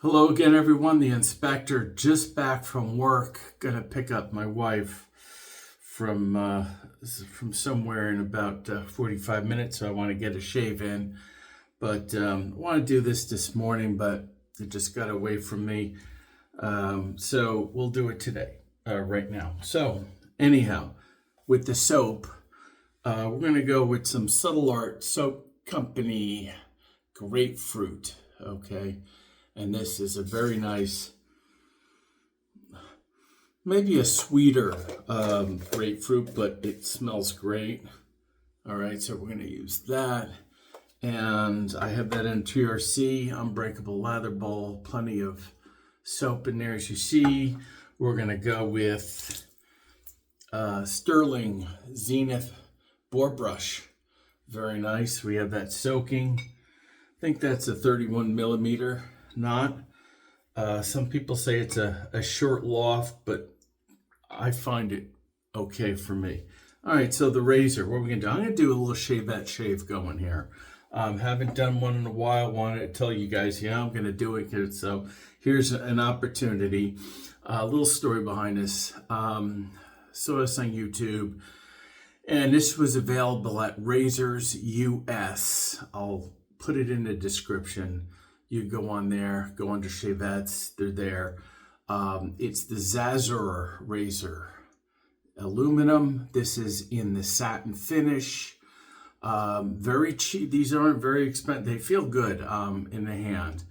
Hello again, everyone. The inspector just back from work. Gonna pick up my wife from somewhere in about 45 minutes. So I want to get a shave in, but I want to do this morning, but it just got away from me. So we'll do it today, right now. So anyhow, with the soap, we're gonna go with some Subtle Art Soap Company Grapefruit. Okay. And this is a very nice, maybe a sweeter grapefruit, but it smells great. All right, so we're gonna use that. And I have that in TRC, unbreakable lather bowl, plenty of soap in there as you see. We're gonna go with Sterling Zenith Boar Brush. Very nice, we have that soaking. I think that's a 31 millimeter. Not. Some people say it's a short loft, but I find it okay for me. All right, so the razor, what are we gonna do? I'm gonna do a little Shavette shave going here. Haven't done one in a while. Wanted to tell you guys, yeah, I'm gonna do it. So here's an opportunity. A little story behind this. Saw this on YouTube, and this was available at RAZORUS US. I'll put it in the description. You go on there, go under Shavettes, they're there. It's the Zazor razor. Aluminum, this is in the satin finish. Very cheap, these aren't very expensive. They feel good in the hand.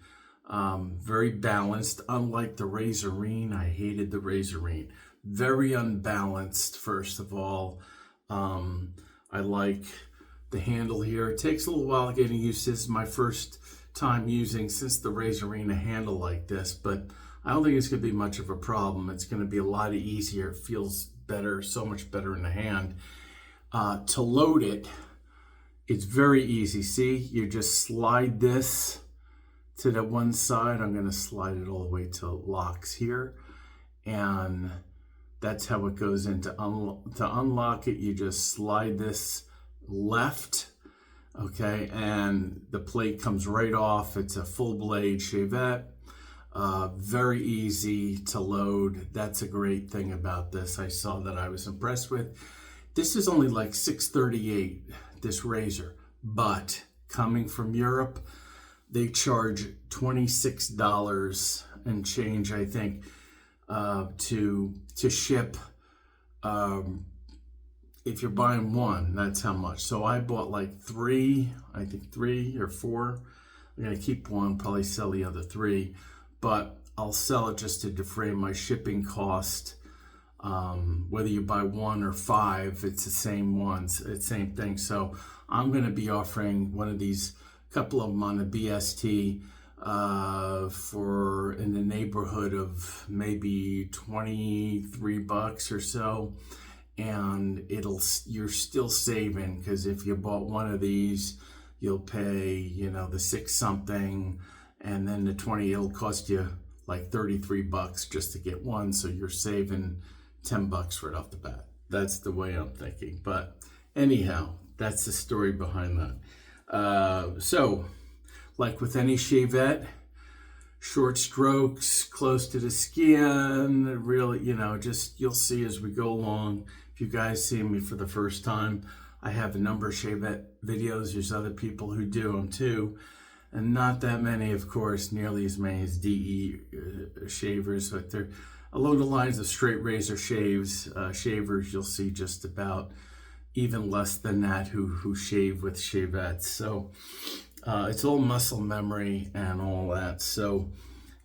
Very balanced, unlike the Razorine. I hated the Razorine. Very unbalanced, first of all. I like the handle here. It takes a little while getting used to this. This is my first time using since the Razorine a handle like this, but I don't think it's going to be much of a problem. It's going to be a lot easier. It feels better, so much better in the hand. To load it, it's very easy. See, you just slide this to the one side. I'm going to slide it all the way to locks here, and that's how it goes in. To unlock it, you just slide this left. Okay, and the plate comes right off. It's a full blade Shavette. Very easy to load. That's a great thing about this. I saw that I was impressed with. This is only like $6.38, this razor, but coming from Europe, they charge $26 and change, I think, to ship. If you're buying one, that's how much. So I bought like I think three or four. I'm gonna keep one, probably sell the other three, but I'll sell it just to defray my shipping cost. Whether you buy one or five, it's the same ones, it's the same thing. So I'm gonna be offering one of these, couple of them on the BST for in the neighborhood of maybe 23 bucks or so. And you're still saving, because if you bought one of these, you'll pay, the 6 something, and then the 20, it'll cost you like 33 bucks just to get one. So you're saving 10 bucks right off the bat. That's the way I'm thinking. But anyhow, that's the story behind that. So like with any Shavette, short strokes, close to the skin, really, just you'll see as we go along. If you guys see me for the first time, I have a number of Shavette videos. There's other people who do them too, and not that many, of course, nearly as many as DE shavers, but they're along the lines of straight razor shavers. You'll see just about even less than that who shave with Shavettes. So it's all muscle memory and all that. So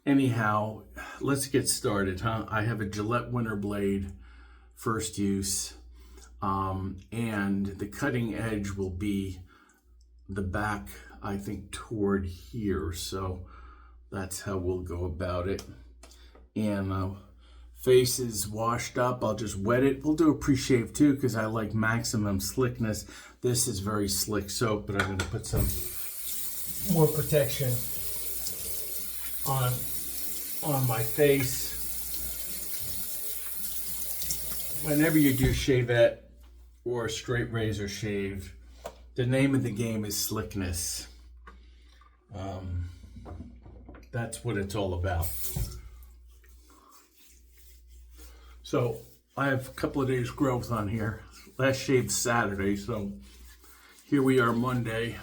anyhow, let's get started, huh? I have a Gillette Winter Blade, first use, and the cutting edge will be the back, I think, toward here. So that's how we'll go about it. And face is washed up. I'll just wet it. We'll do a pre-shave too, because I like maximum slickness. This is very slick soap, but I'm going to put some more protection on my face. Whenever you do Shavette or a straight razor shave, the name of the game is slickness. That's what it's all about. So I have a couple of days growth on here. Last shaved Saturday, so here we are Monday,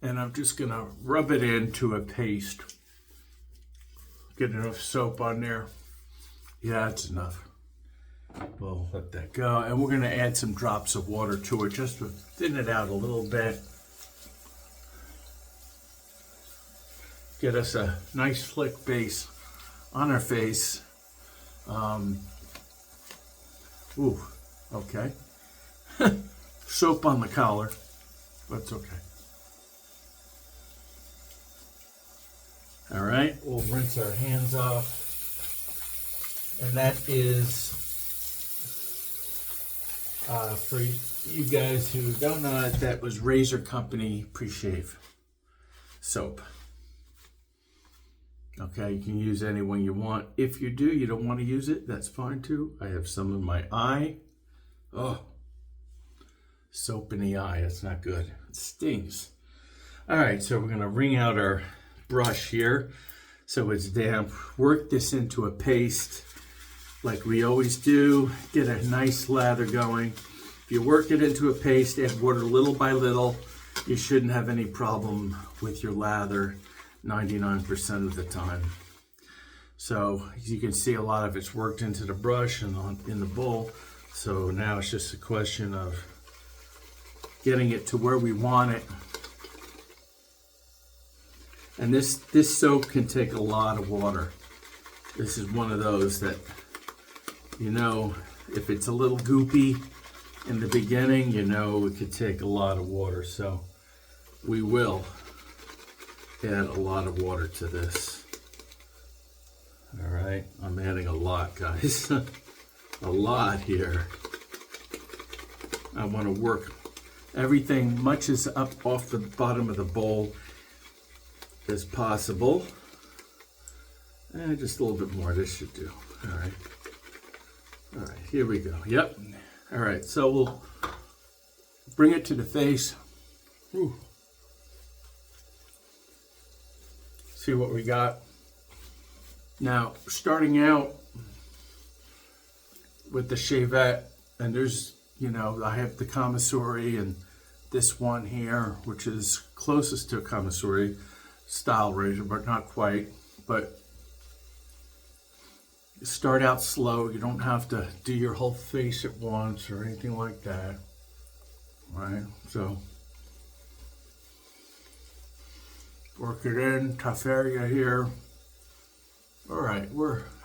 and I'm just gonna rub it into a paste. Get enough soap on there. Yeah, that's enough. We'll let that go, and we're gonna add some drops of water to it just to thin it out a little bit. Get us a nice slick base on our face. Ooh, okay. Soap on the collar, but it's okay. All right, we'll rinse our hands off. And that is, for you guys who don't know it, that was Razor Company Pre-Shave soap. Okay, you can use any one you want. If you do, you don't want to use it, that's fine too. I have some in my eye. Oh, soap in the eye, that's not good. It stings. All right, so we're gonna wring out our brush here so it's damp. Work this into a paste like we always do. Get a nice lather going. If you work it into a paste, add water little by little, you shouldn't have any problem with your lather 99% of the time. So as you can see, a lot of it's worked into the brush and in the bowl. So now it's just a question of getting it to where we want it. And this soap can take a lot of water. This is one of those that, you know, if it's a little goopy in the beginning, you know it could take a lot of water. So we will add a lot of water to this. All right, I'm adding a lot, guys. A lot here. I want to work everything much as up off the bottom of the bowl as possible. And just a little bit more, this should do. All right. All right, here we go. Yep. All right, so we'll bring it to the face. Whew. See what we got. Now, starting out with the Shavette, and there's, you know, I have the commissary and this one here, which is closest to a commissary style razor, but not quite. But start out slow. You don't have to do your whole face at once or anything like that. All right, so work it in, tough area here. All right,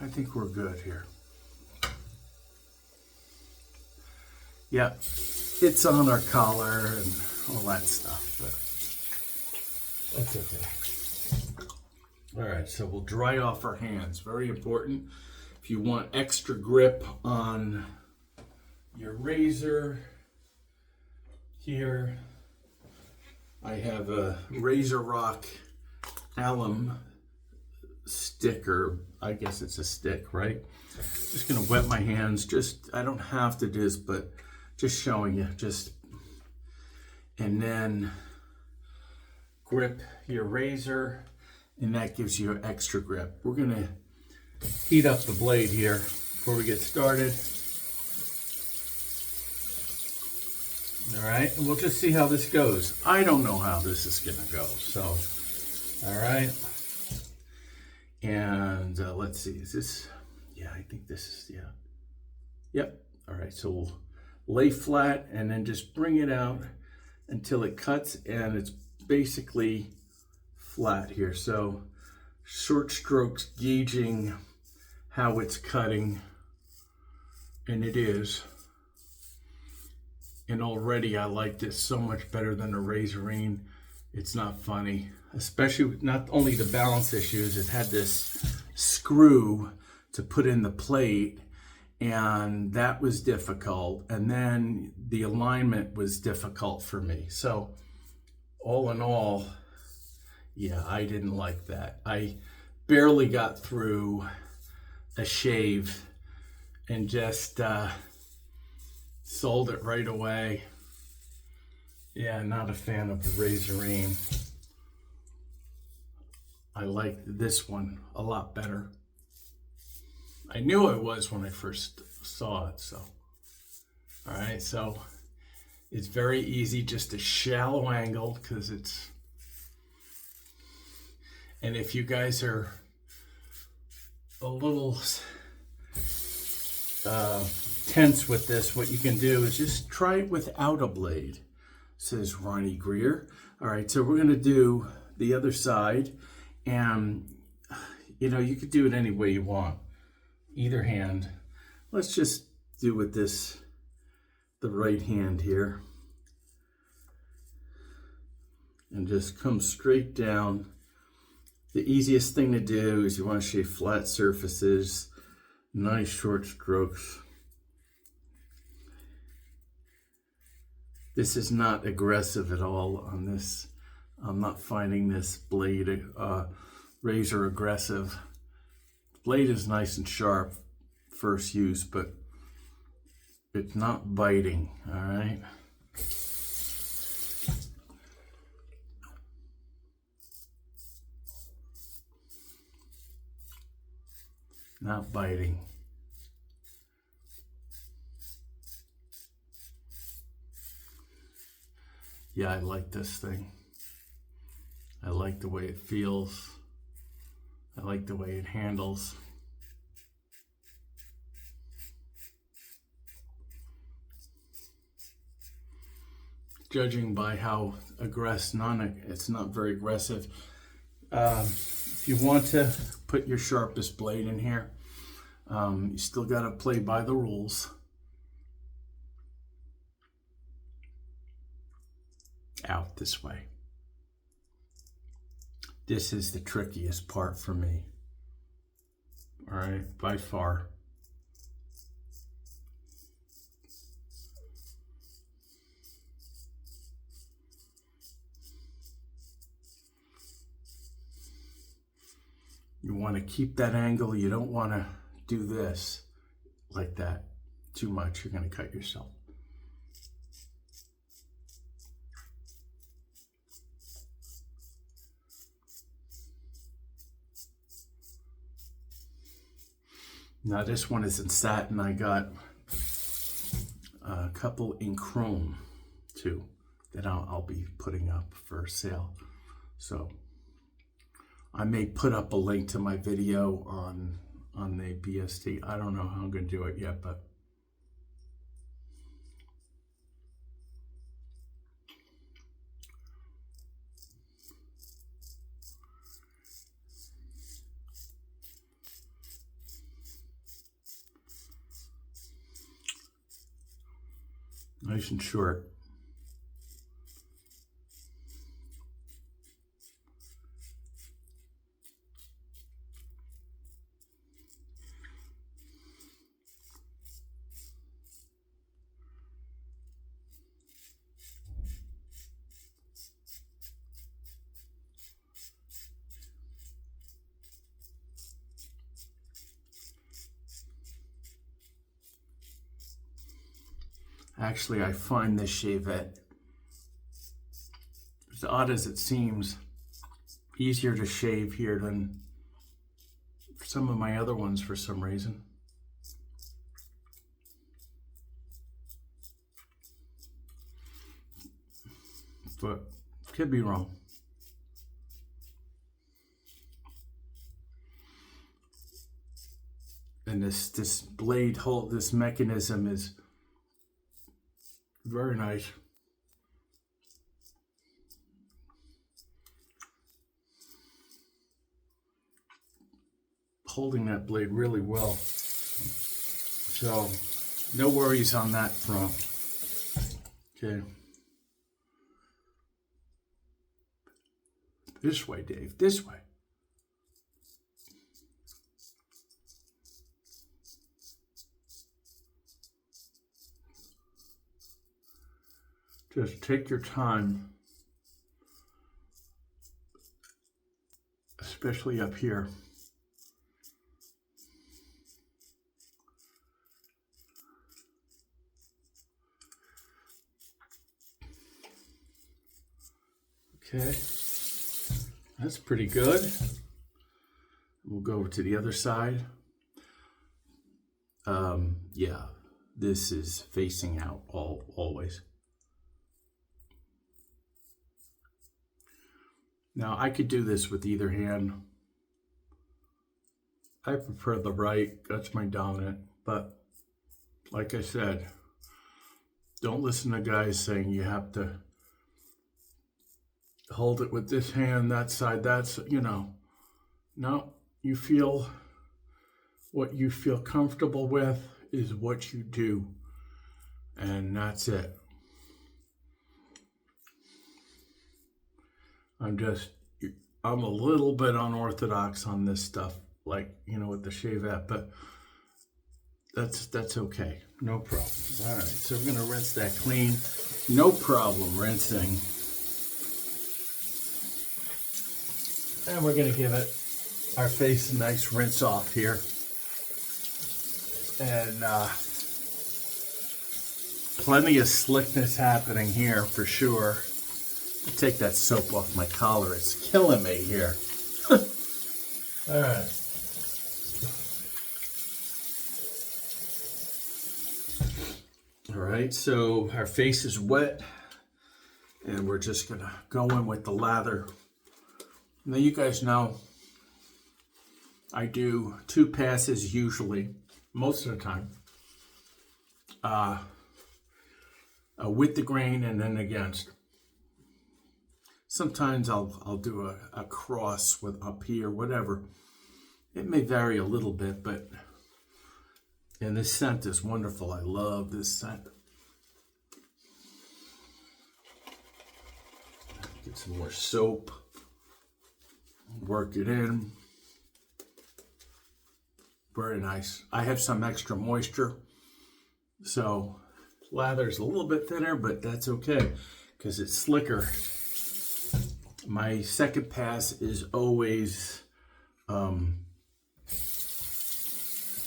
I think we're good here. Yeah, it's on our collar and all that stuff, but that's okay. All right, so we'll dry off our hands. Very important. If you want extra grip on your razor, here I have a Razor Rock alum sticker. I guess it's a stick, right? Just gonna wet my hands. I don't have to do this, but just showing you. And then grip your razor, and that gives you extra grip. We're gonna heat up the blade here before we get started. All right, and we'll just see how this goes. I don't know how this is gonna go, so, all right. And let's see, is this, yeah, I think this is, yeah. Yep, all right, so we'll lay flat and then just bring it out until it cuts and it's basically flat here. So short strokes gauging how it's cutting, and it is. And already I like this so much better than a Razorine. It's not funny, especially with not only the balance issues, it had this screw to put in the plate, and that was difficult. And then the alignment was difficult for me. So all in all, yeah, I didn't like that. I barely got through a shave and just sold it right away. Yeah, not a fan of the Razorine. I like this one a lot better. I knew it was when I first saw it, so. All right, so it's very easy, just a shallow angle because it's, and if you guys are a little tense with this, what you can do is just try it without a blade, says Ronnie Greer. All right, so we're gonna do the other side, and you know, you could do it any way you want, either hand. Let's just do with this, the right hand here, and just come straight down. The easiest thing to do is you want to shave flat surfaces, nice short strokes. This is not aggressive at all on this. I'm not finding this blade razor aggressive. The blade is nice and sharp first use, but it's not biting, all right? Not biting. Yeah, I like this thing. I like the way it feels. I like the way it handles. Judging by how it's not very aggressive. If you want to put your sharpest blade in here, you still got to play by the rules. Out this way. This is the trickiest part for me. All right, by far. You want to keep that angle. You don't want to do this like that too much. You're going to cut yourself. Now this one is in satin. I got a couple in chrome too that I'll be putting up for sale. So I may put up a link to my video on the BST. I don't know how I'm going to do it yet, but nice and short. Actually, I find this Shavette, as odd as it seems, easier to shave here than some of my other ones for some reason. But could be wrong. And this blade hold, this mechanism is very nice. Holding that blade really well. So no worries on that front. Okay. This way, Dave, this way. Just take your time, especially up here. Okay, that's pretty good. We'll go over to the other side. Yeah, this is facing out always. Now I could do this with either hand. I prefer the right, that's my dominant, but like I said, don't listen to guys saying you have to hold it with this hand, that side, that's, you know. No, you feel what you feel comfortable with is what you do. And that's it. I'm a little bit unorthodox on this stuff, like, you know, with the Shavette, but that's okay. No problem. All right, so we're gonna rinse that clean. No problem rinsing. And we're gonna give it our face a nice rinse off here. And plenty of slickness happening here for sure. Take that soap off my collar. It's killing me here. All right. All right, so our face is wet and we're just gonna go in with the lather. Now you guys know I do 2 passes usually, most of the time, with the grain and then against. Sometimes I'll do a cross with up here, whatever. It may vary a little bit, but and this scent is wonderful. I love this scent. Get some more soap. Work it in. Very nice. I have some extra moisture, so lather's a little bit thinner, but that's okay because it's slicker. My second pass is always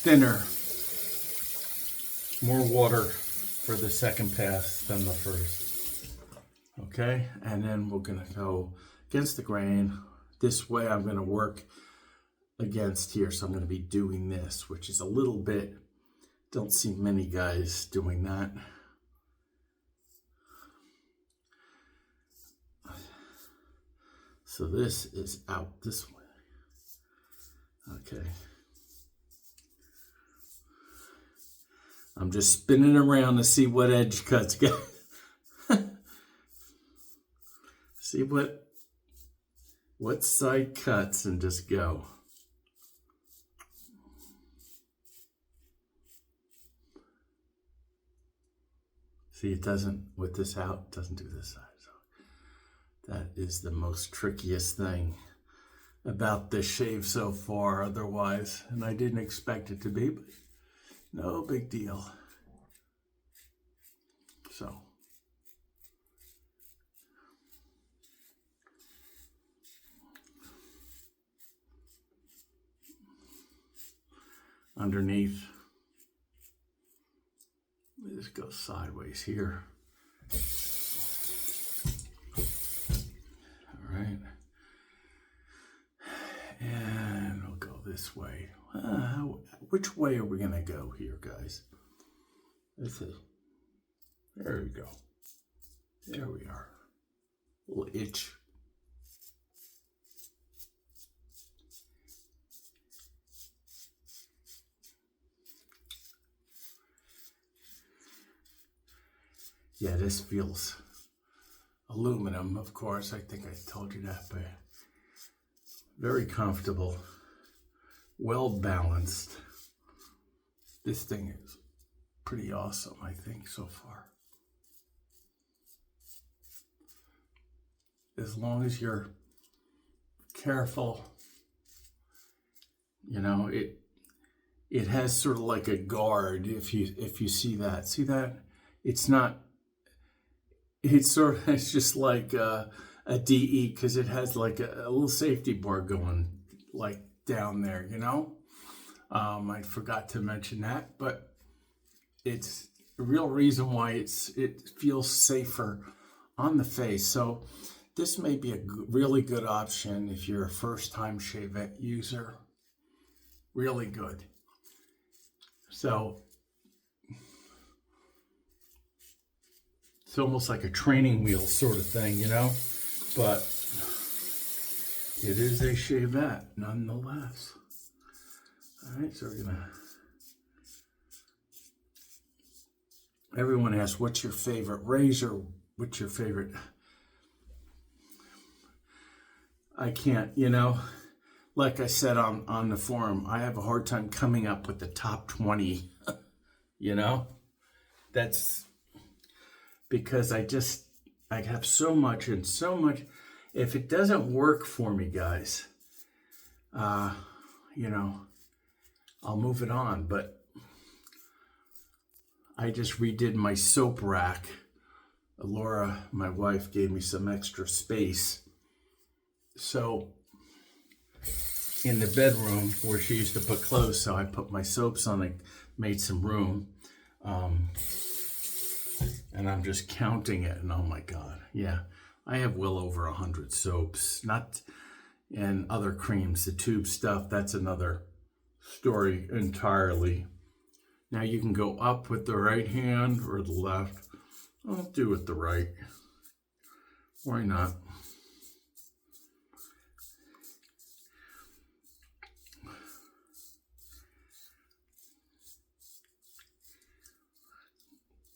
thinner, more water for the second pass than the first. Okay, and then we're gonna go against the grain. This way I'm gonna work against here, so I'm gonna be doing this, which is a little bit, don't see many guys doing that. So this is out this way. Okay. I'm just spinning around to see what edge cuts go. See what side cuts and just go. See, it doesn't, with this out, it doesn't do this side. So that is the most trickiest thing about this shave so far otherwise, and I didn't expect it to be, but no big deal. So underneath, this goes sideways here. All right, and we'll go this way. Which way are we gonna go here, guys? Let's see. There we go. There we are. A little itch. Yeah, this feels aluminum, of course. I think I told you that, but very comfortable, well balanced. This thing is pretty awesome, I think, so far. As long as you're careful, you know, it has sort of like a guard. If you see that, it's not. It's just like a DE because it has like a little safety board going like down there, you know. I forgot to mention that, but it's the real reason why it feels safer on the face. So this may be a really good option if you're a first-time Shavette user. Really good. So it's almost like a training wheel sort of thing, you know? But it is a Shavette nonetheless. All right, so we're gonna... Everyone asks, what's your favorite razor? What's your favorite? I can't, you know, like I said on the forum, I have a hard time coming up with the top 20, you know? That's because I have so much and so much. If it doesn't work for me, guys, you know, I'll move it on. But I just redid my soap rack. Laura, my wife, gave me some extra space. So in the bedroom where she used to put clothes, so I put my soaps on it, made some room. And I'm just counting it, and oh my God, yeah. I have well over 100 soaps, and other creams. The tube stuff, that's another story entirely. Now you can go up with the right hand or the left. I'll do with the right. Why not?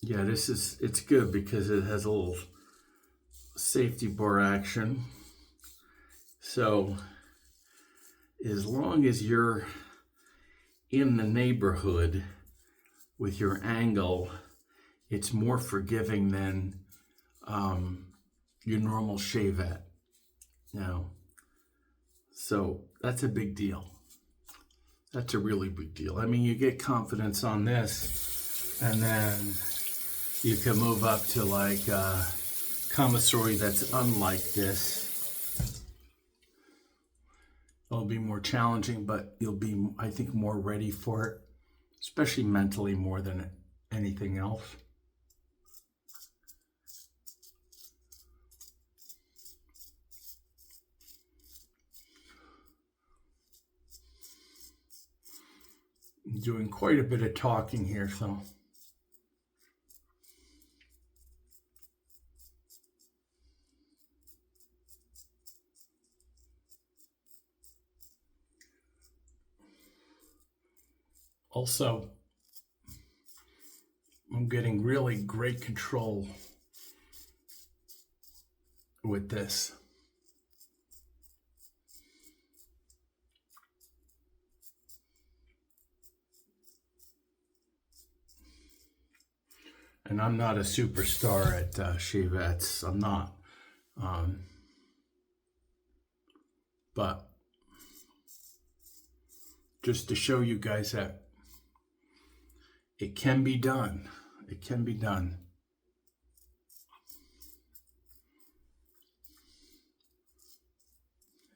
Yeah, it's good because it has a little safety bar action. So as long as you're in the neighborhood with your angle, it's more forgiving than your normal Shavette. Now, so that's a big deal. That's a really big deal. I mean, you get confidence on this, and then you can move up to like commissary that's unlike this. It'll be more challenging, but you'll be, I think, more ready for it, especially mentally more than anything else. I'm doing quite a bit of talking here, so. Also, I'm getting really great control with this. And I'm not a superstar at Shavettes. I'm not. But just to show you guys that it can be done. It can be done.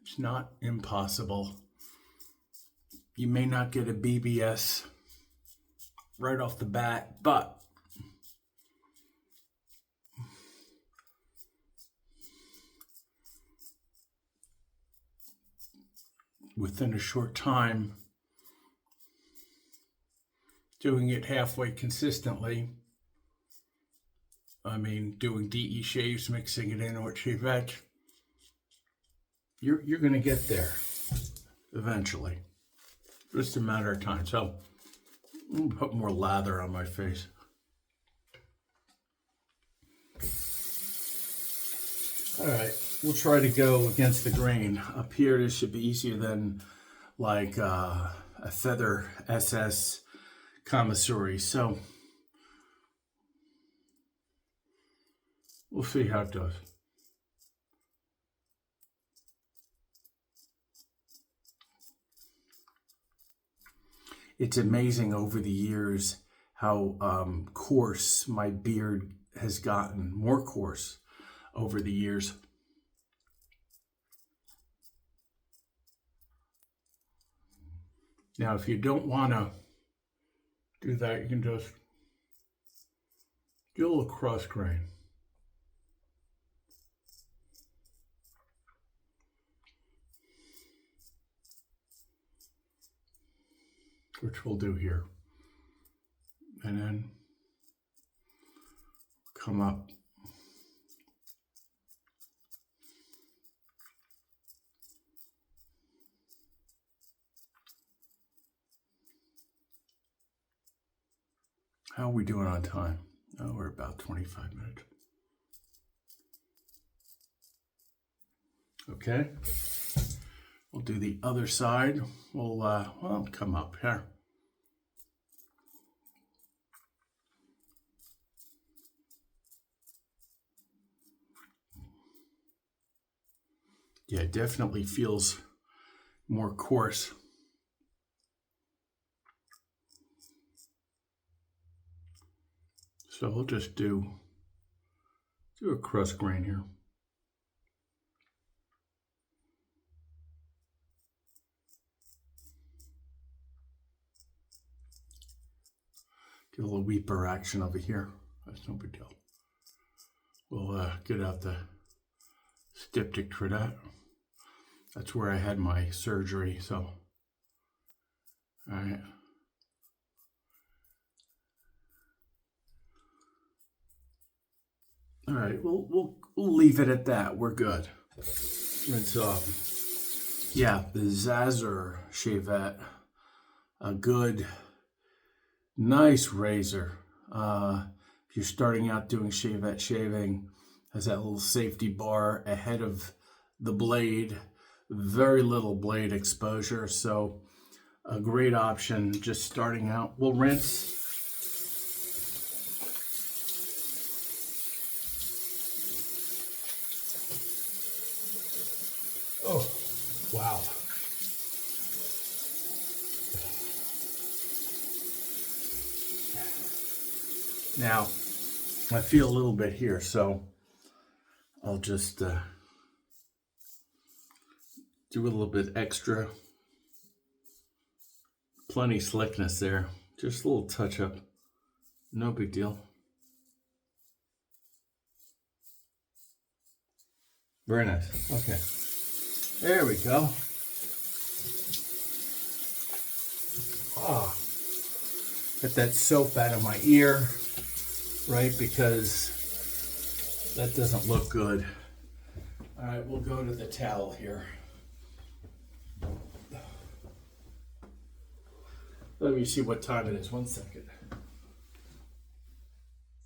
It's not impossible. You may not get a BBS right off the bat, but within a short time, doing it halfway consistently, I mean, doing DE shaves, mixing it in with Shavette, you're going to get there eventually. Just a matter of time. So I'm put more lather on my face. All right, we'll try to go against the grain. Up here, this should be easier than like a Feather SS commissary. So we'll see how it does. It's amazing over the years how coarse my beard has gotten, more coarse over the years. Now, if you don't want to do that, you can just do a little cross grain. which we'll do here. And then come up. How are we doing on time? Oh, we're about 25 minutes. Okay. We'll do the other side. Well, come up here. Yeah, it definitely feels more coarse. So we'll just do a crust grain here. Get a little weeper action over here. That's no big deal. We'll get out the styptic for that. That's where I had my surgery, so. All right. All right, we'll leave it at that. We're good. Rinse off. Yeah, the Zazor Shavette, a good, nice razor. If you're starting out doing Shavette shaving, has that little safety bar ahead of the blade, very little blade exposure, so a great option just starting out. We'll rinse. Oh, wow. Now, I feel a little bit here, so I'll just do a little bit extra. Plenty slickness there. Just a little touch up. No big deal. Very nice. Okay. There we go. Ah, get that soap out of my ear, right? Because that doesn't look good. All right, we'll go to the towel here. Let me see what time it is. 1 second.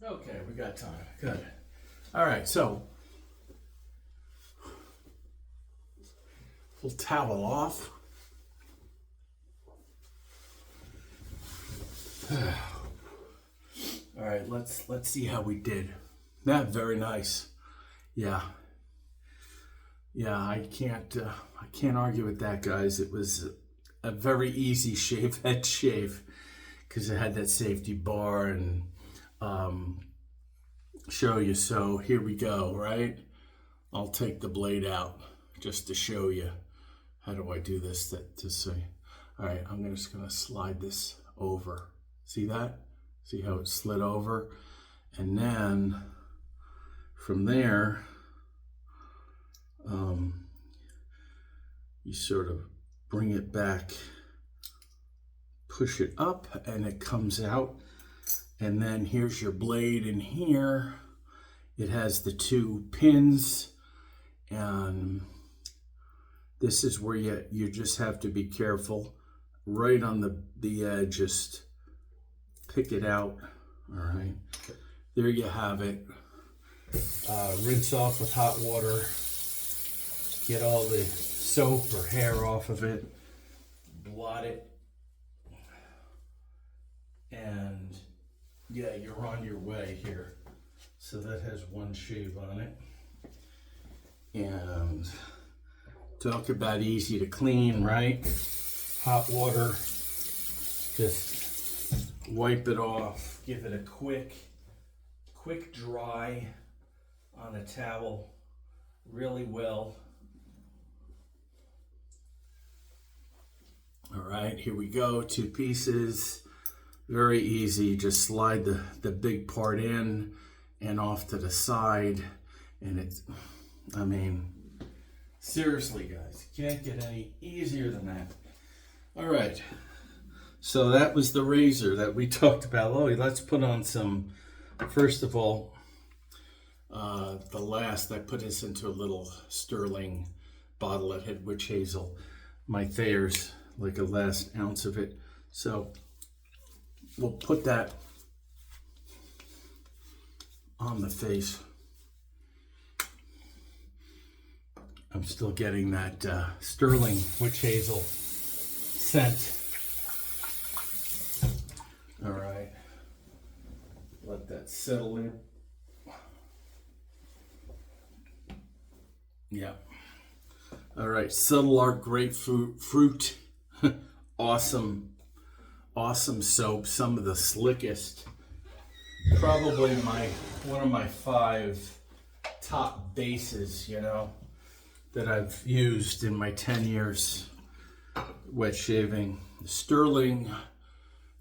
Okay, we got time. Good. All right, so we'll towel off. All right, let's see how we did. That very nice. Yeah, I can't argue with that, guys. It was a very easy head shave because it had that safety bar and show you. So here we go, right? I'll take the blade out just to show you. How do I do this to see? All right, I'm just gonna slide this over. See that? See how it slid over? And then from there, you sort of bring it back, push it up, and it comes out. And then here's your blade in here. It has the 2 pins, and this is where you just have to be careful. Right on the edge, just pick it out. All right, there you have it. Rinse off with hot water. Get all the soap or hair off of it. Blot it. And yeah, you're on your way here. So that has 1 shave on it. And talk about easy to clean, right? Hot water, just wipe it off, give it a quick dry on a towel really well. All right, here we go, 2 pieces. Very easy, just slide the big part in and off to the side. And it's, I mean, seriously guys, you can't get any easier than that. All right, So that was the razor that we talked about. Oh, let's put on some, first of all, I put this into a little sterling bottle that had witch hazel. My Thayer's, like a last ounce of it. So we'll put that on the face. I'm still getting that sterling witch hazel scent. All right, let that settle in. Yeah. All right, Subtle Art Grapefruit. Awesome soap. Some of the slickest. Probably one of my 5 top bases, you know, that I've used in my 10 years wet shaving. Sterling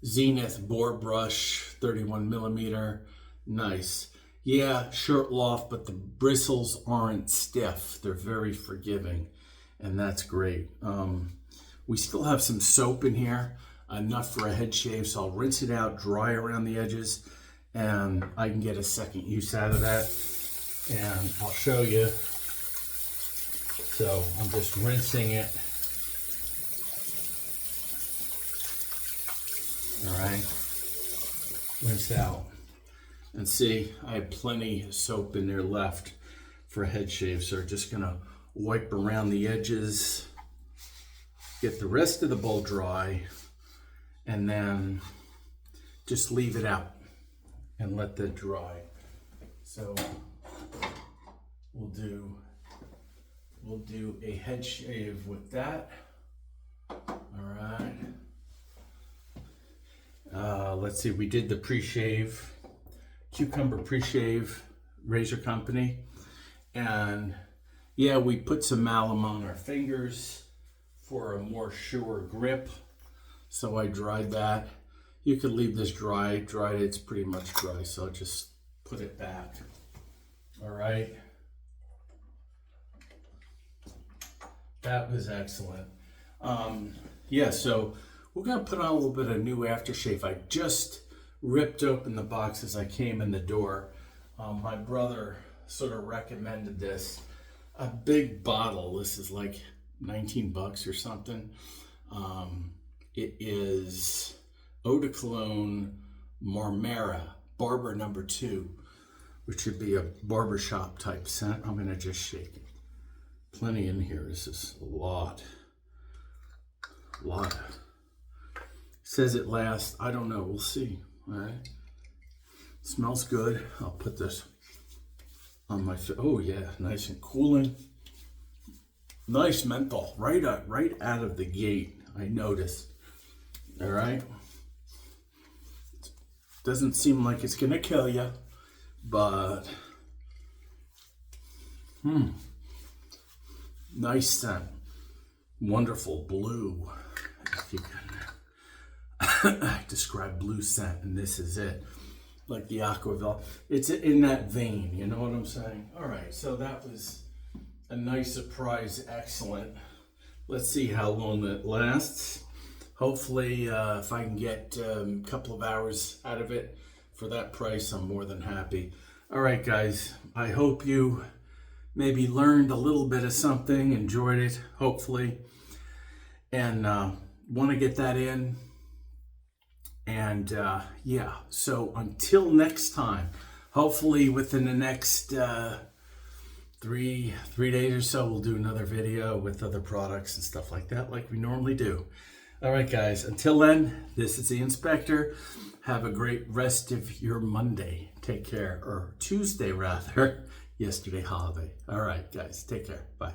Zenith Boar Brush, 31 millimeter. Nice. Yeah, short loft, but the bristles aren't stiff. They're very forgiving, and that's great. We still have some soap in here, enough for a head shave, so I'll rinse it out, dry around the edges, and I can get a second use out of that, and I'll show you. So I'm just rinsing it. All right, rinse out. And see, I have plenty of soap in there left for a head shave, so we're just gonna wipe around the edges, get the rest of the bowl dry, and then just leave it out and let that dry. So we'll do a head shave with that. All right. Let's see, we did the pre-shave. Cucumber pre-shave razor company, and yeah, we put some malum on our fingers for a more sure grip, so I dried that. You could leave this dried, it's pretty much dry, so I'll just put it back. All right, that was excellent. Yeah, so we're gonna put on a little bit of new aftershave. I just ripped open the box as I came in the door. My brother sort of recommended this. A big bottle. This is like 19 bucks or something. It is Eau de Cologne Marmara, Barber number 2, which should be a barbershop type scent. I'm gonna just shake it. Plenty in here. This is a lot. Says it lasts. I don't know. We'll see. All right. Smells good. I'll put this on my face. Oh yeah, nice and cooling. Nice menthol right out of the gate. I noticed. All right. Doesn't seem like it's gonna kill you, but nice scent. Wonderful blue. If you can describe blue scent, and this is it. Like the Aquaville. It's in that vein, you know what I'm saying? All right, so that was a nice surprise. Excellent. Let's see how long that lasts. Hopefully, if I can get a couple of hours out of it for that price, I'm more than happy. All right, guys, I hope you maybe learned a little bit of something, enjoyed it, hopefully, and want to get that in. And yeah, so until next time, hopefully within the next 3 days or so, we'll do another video with other products and stuff like that, like we normally do. All right, guys, until then, this is the Inspector. Have a great rest of your Monday. Take care, or Tuesday rather. Yesterday holiday. All right, guys, take care. Bye.